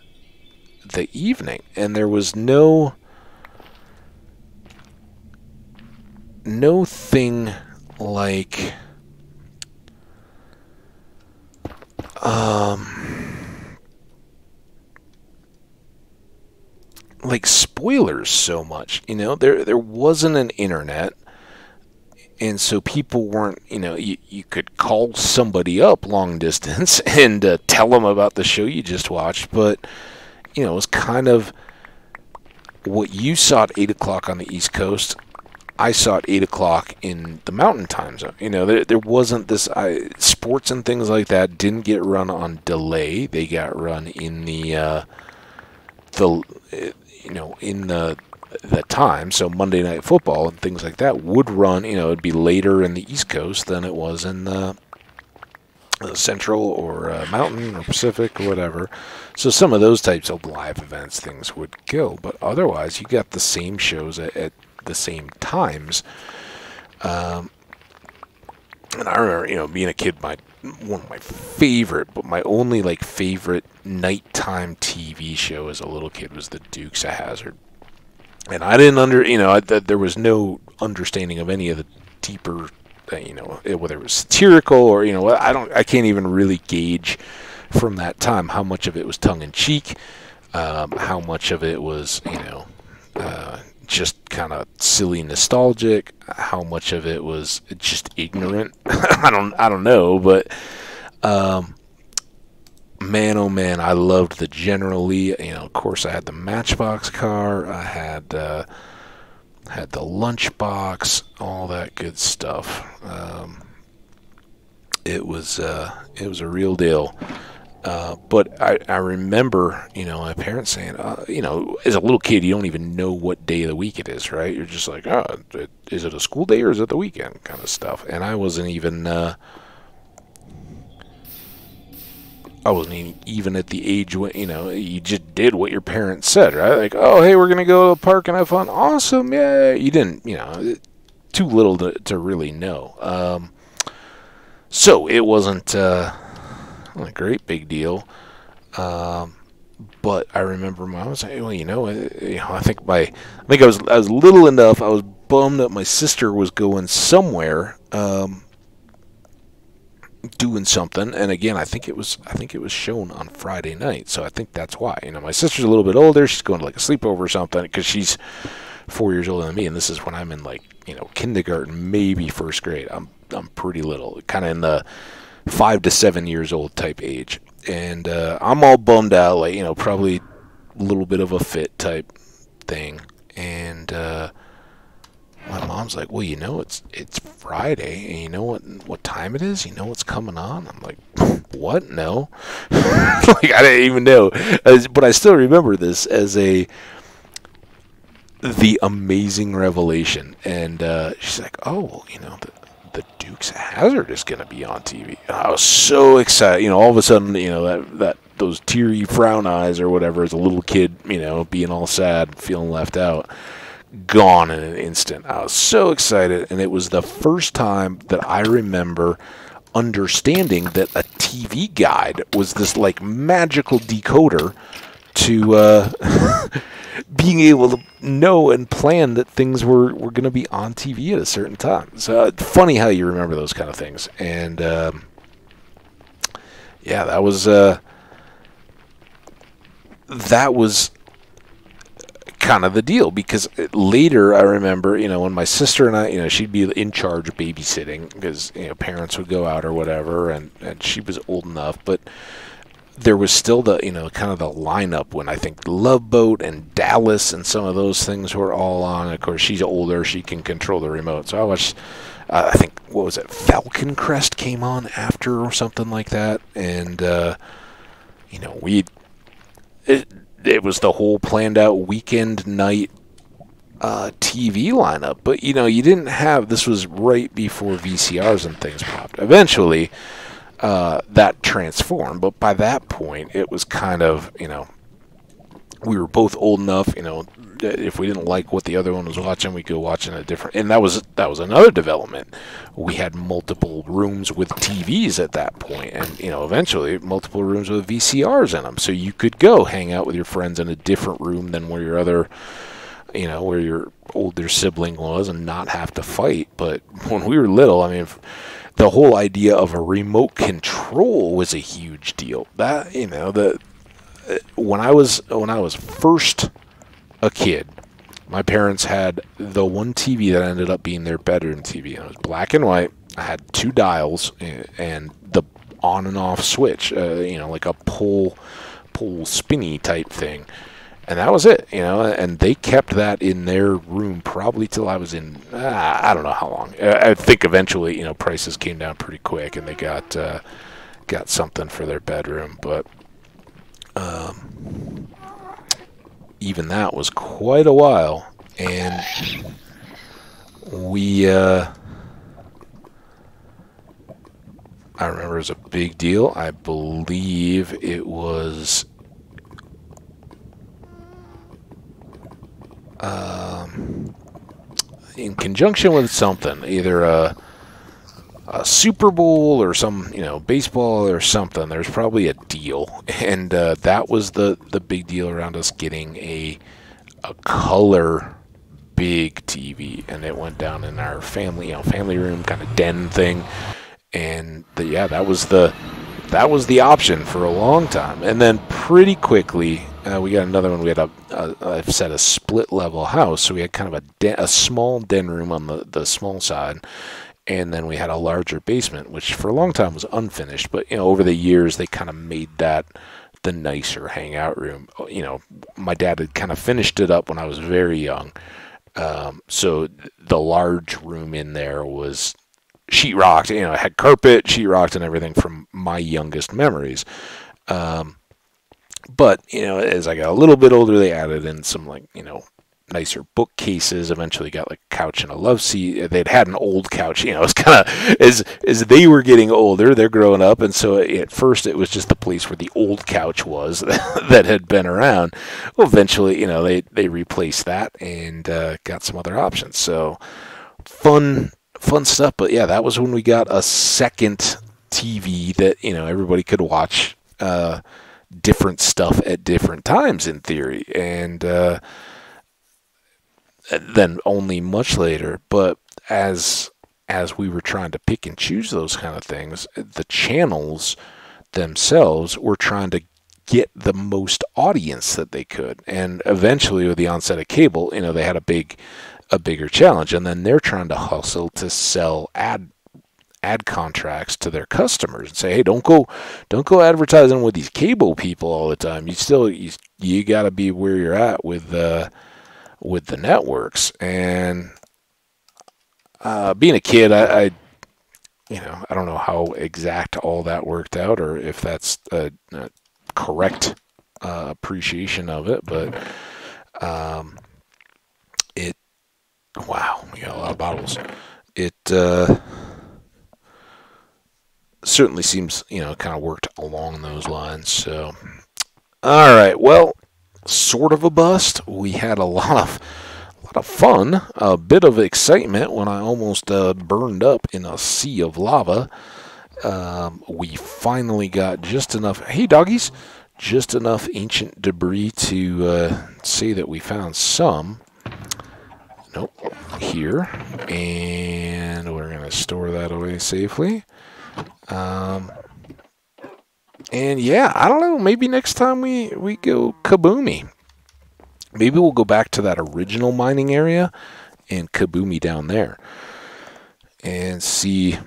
evening, and there was no thing like spoilers so much. There wasn't an internet, and so people weren't, you could call somebody up long distance and tell them about the show you just watched, but it was kind of what you saw at 8 o'clock on the East Coast, I saw at 8 o'clock in the Mountain Time Zone. There wasn't this, sports and things like that didn't get run on delay. They got run in the time. So Monday Night Football and things like that would run, it'd be later in the East Coast than it was in the Central or Mountain or Pacific or whatever. So some of those types of live events, things would go, but otherwise you got the same shows at the same times. And I remember, being a kid, one of my favorite, but my only favorite nighttime TV show as a little kid was the Dukes of Hazzard. And I didn't there was no understanding of any of the deeper, whether it was satirical or, I can't even really gauge from that time how much of it was tongue-in-cheek, how much of it was, just kind of silly nostalgic, how much of it was just ignorant. I don't know, but man, oh man, I loved the General Lee. Of course, I had the Matchbox car. I had the Lunchbox, all that good stuff. It was a real deal. But I remember, my parents saying, as a little kid, you don't even know what day of the week it is, right? You're just like, oh, is it a school day or is it the weekend kind of stuff? And I wasn't even at the age when, you just did what your parents said, right? Like, oh, hey, we're going to go to the park and have fun. Awesome, yeah. You didn't, too little to really know. So it wasn't a great big deal. But I remember Mom was saying, well, I think I was little enough. I was bummed that my sister was going somewhere, doing something. And again, I think it was shown on Friday night. So I think that's why. My sister's a little bit older. She's going to like a sleepover or something because she's 4 years older than me, and this is when I'm in kindergarten, maybe first grade. I'm pretty little, kind of in the 5 to 7 years old type age. And I'm all bummed out, probably a little bit of a fit type thing. And my mom's like, well, it's Friday, and you know what time it is? You know what's coming on? I'm like, what? No. I didn't even know. But I still remember this as the amazing revelation. And she's like, oh, well, the Dukes of Hazzard is going to be on TV. And I was so excited. All of a sudden, that those teary frown eyes or whatever as a little kid, being all sad, feeling left out, gone in an instant. I was so excited, and it was the first time that I remember understanding that a TV guide was this magical decoder to being able to know and plan that things were going to be on TV at a certain time. So it's funny how you remember those kind of things. And yeah, that was kind of the deal, because later I remember, when my sister and I, she'd be in charge of babysitting because, parents would go out or whatever, and she was old enough, but there was still the, kind of the lineup when I think Love Boat and Dallas and some of those things were all on. Of course, she's older. She can control the remote. So I watched, I think, what was it? Falcon Crest came on after or something like that. And, it was the whole planned out weekend night TV lineup. But, you didn't have, this was right before VCRs and things popped. Eventually, that transformed, but by that point it was kind of, we were both old enough, if we didn't like what the other one was watching, we could watch in a different, and that was another development. We had multiple rooms with TVs at that point, and eventually multiple rooms with VCRs in them, so you could go hang out with your friends in a different room than where your other, where your older sibling was, and not have to fight. But when we were little, the whole idea of a remote control was a huge deal. That, when I was first a kid, my parents had the one TV that ended up being their bedroom TV. It was black and white. I had 2 dials and the on and off switch, like a pull spinny type thing. And that was it, and they kept that in their room probably till I was in, I don't know how long. I think eventually, prices came down pretty quick, and they got something for their bedroom. But even that was quite a while, and I remember it was a big deal. I believe it was in conjunction with something, either a Super Bowl or some, baseball or something. There's probably a deal, and that was the big deal around us getting a color big TV, and it went down in our family, family room kind of den thing, and that was the option for a long time. And then pretty quickly we got another one. We had a split level house, so we had kind of a small den room on the small side, and then we had a larger basement, which for a long time was unfinished, but over the years they kind of made that the nicer hangout room. My dad had kind of finished it up when I was very young, so the large room in there was sheetrocked, it had carpet, sheetrocked, and everything from my youngest memories. But, as I got a little bit older, they added in some, like, nicer bookcases. Eventually got like a couch and a love seat. They'd had an old couch. It's kind of as they were getting older, they're growing up, and so at first it was just the place where the old couch was that had been around. Well, eventually, they replaced that and got some other options. So fun stuff. But yeah, that was when we got a second TV that everybody could watch different stuff at different times in theory, and then only much later. But as we were trying to pick and choose those kind of things, the channels themselves were trying to get the most audience that they could. And eventually, with the onset of cable, they had a bigger challenge, and then they're trying to hustle to sell ad contracts to their customers and say, hey, don't go advertising with these cable people all the time. You got to be where you're at with the networks. And being a kid, I don't know how exact all that worked out, or if that's a correct appreciation of it, but wow, we got a lot of bottles. It certainly seems, kind of worked along those lines. So, all right, well, sort of a bust. We had a lot of fun, a bit of excitement when I almost burned up in a sea of lava. We finally got just enough, hey doggies, just enough ancient debris to say that we found some. Nope, here, and we're going to store that away safely. And yeah, I don't know, maybe next time we go kaboomy, maybe we'll go back to that original mining area and kaboomy down there and see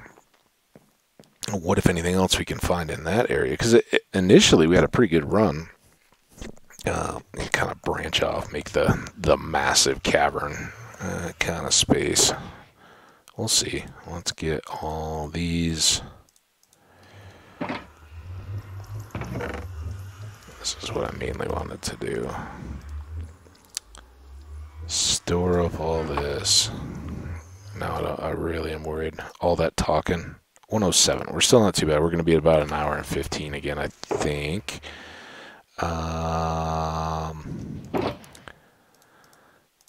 what, if anything else, we can find in that area. Because initially we had a pretty good run, and kind of branch off, make the massive cavern kind of space. We'll see. Let's get all these. This is what I mainly wanted to do. Store up all this. Now I really am worried. All that talking. 107. We're still not too bad. We're going to be at about an hour and 15 again, I think.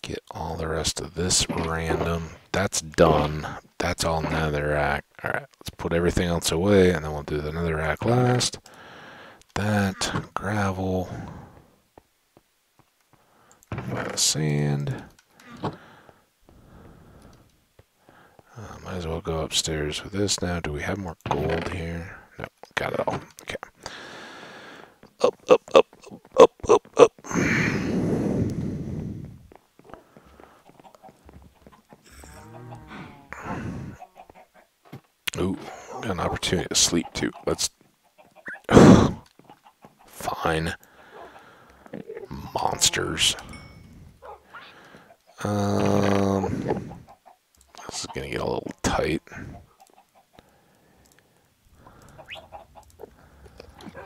Get all the rest of this random. That's done. That's all netherrack. Alright, let's put everything else away, and then we'll do the netherrack last. That, gravel, sand. Might as well go upstairs with this now. Do we have more gold here? No, got it all. Okay. Up, up, up, up, up, up. Ooh, got an opportunity to sleep too. Let's. Fine. Monsters. This is gonna get a little tight.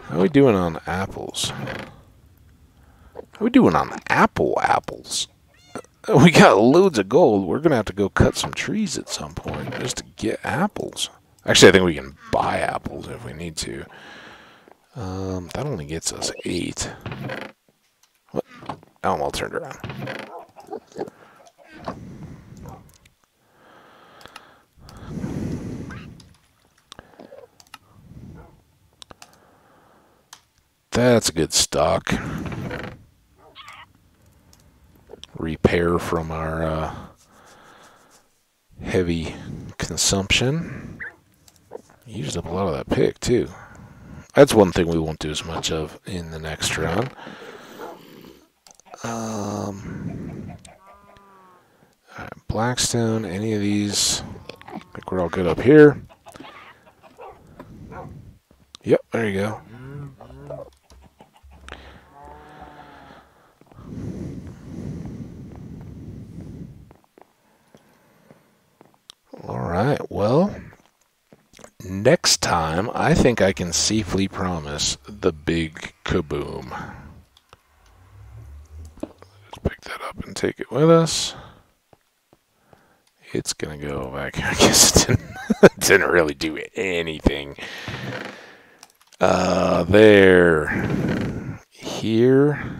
How are we doing on apples? How are we doing on apples? We got loads of gold. We're gonna have to go cut some trees at some point just to get apples. Actually, I think we can buy apples if we need to. That only gets us 8. What? Oh, I'm all turned around. That's a good stock. Repair from our heavy consumption. Used up a lot of that pick too. That's one thing we won't do as much of in the next round. Alright, Blackstone, any of these? I think we're all good up here. Yep, there you go. Alright, well, next time, I think I can safely promise the big kaboom. Let's pick that up and take it with us. It's going to go back. I guess it didn't really do anything. There. Here.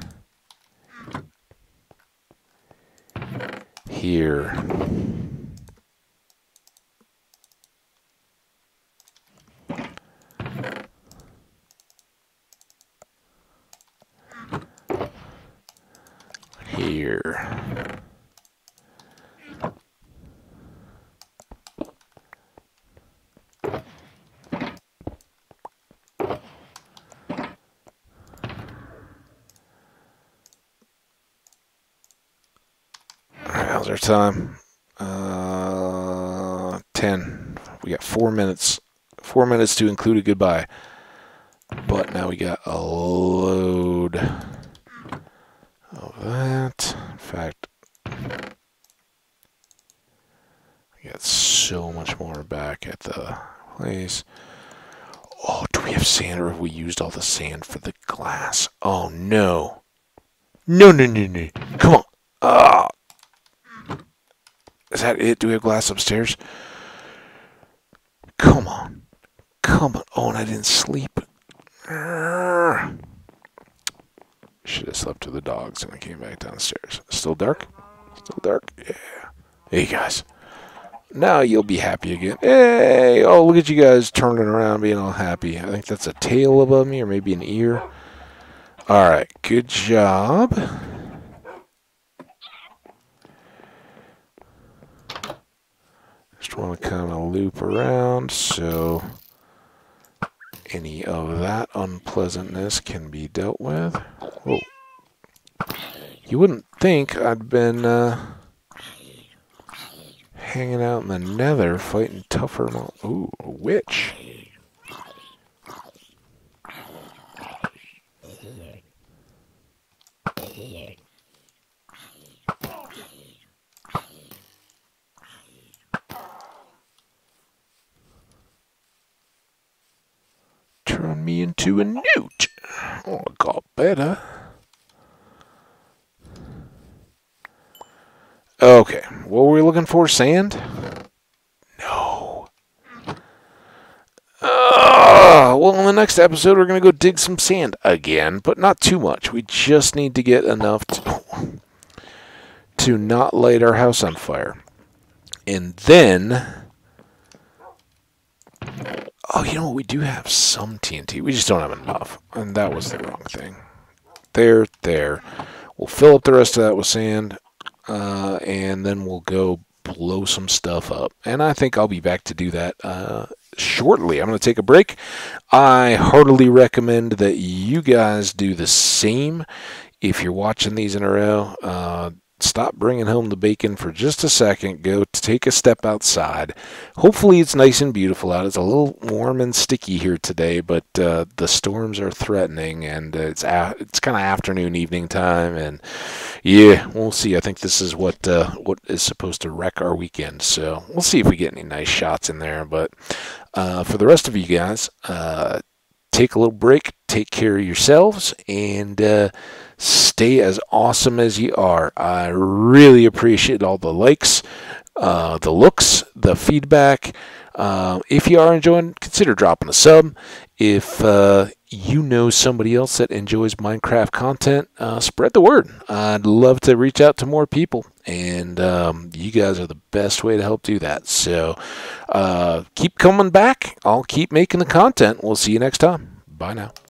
Here. Here. How's our time? 10. We got 4 minutes. 4 minutes to include a goodbye. But now we got a load of that. In fact, we got so much more back at the place. Oh, do we have sand, or have we used all the sand for the glass? Oh, no. No. Come on. Ah. Is that it? Do we have glass upstairs? Come on. Come on. Oh, and I didn't sleep. Should have slept with the dogs when I came back downstairs. Still dark? Still dark? Yeah. Hey, guys. Now you'll be happy again. Hey! Oh, look at you guys turning around, being all happy. I think that's a tail above me, or maybe an ear. Alright, good job. Just want to kind of loop around so any of that unpleasantness can be dealt with. Whoa. You wouldn't think I'd been hanging out in the nether fighting tougher. Ooh, a witch. Turn me into a newt. Oh, it got better. Okay, what were we looking for? Sand? No. Well, in the next episode, we're going to go dig some sand again, but not too much. We just need to get enough to not light our house on fire. And then... Oh, you know what? We do have some TNT. We just don't have enough. And that was the wrong thing. There. We'll fill up the rest of that with sand. And then we'll go blow some stuff up. And I think I'll be back to do that shortly. I'm going to take a break. I heartily recommend that you guys do the same. If you're watching these in a row, stop bringing home the bacon for just a second. Go take a step outside. Hopefully it's nice and beautiful out. It's a little warm and sticky here today, but the storms are threatening, and it's kind of afternoon, evening time, and yeah, we'll see. I think this is what is supposed to wreck our weekend, so we'll see if we get any nice shots in there. But for the rest of you guys, take a little break, take care of yourselves, and stay as awesome as you are. I really appreciate all the likes, the looks, the feedback. If you are enjoying, consider dropping a sub. If you know somebody else that enjoys Minecraft content, spread the word. I'd love to reach out to more people, and you guys are the best way to help do that. So keep coming back. I'll keep making the content. We'll see you next time. Bye now.